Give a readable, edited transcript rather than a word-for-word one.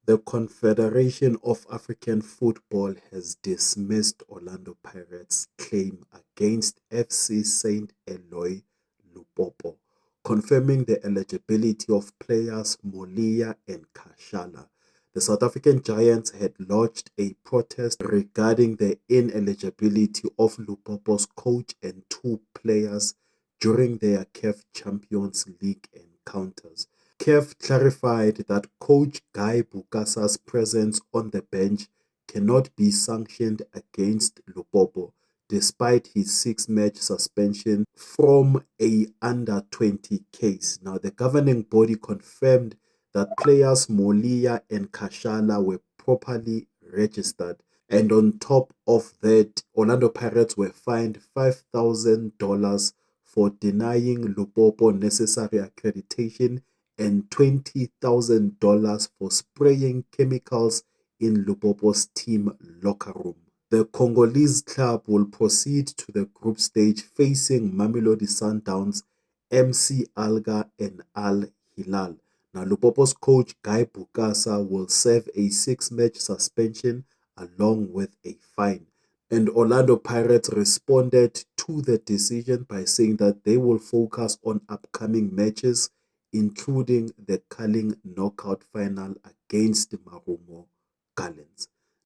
The Confederation of African Football has dismissed Orlando Pirates' claim against FC Saint Eloi Lupopo, confirming the eligibility of players Molia and Kashala. The South African Giants had lodged a protest regarding the ineligibility of Lupopo's coach and two players during their CAF Champions League encounters. CAF clarified that coach Guy Bukasa's presence on the bench cannot be sanctioned against Lupopo, despite his six-match suspension from a under-20 case. Now, the governing body confirmed that players Molia and Kashala were properly registered. And on top of that, Orlando Pirates were fined $5,000 for denying Lupopo necessary accreditation and $20,000 for spraying chemicals in Lupopo's team locker room. The Congolese club will proceed to the group stage facing Mamelodi Sundowns, MC Alger, and Al Hilal. Now, Lupopo's coach Guy Bukasa will serve a six-match suspension along with a fine. And Orlando Pirates responded to the decision by saying that they will focus on upcoming matches, including the Carling knockout final against Marumo Gallants.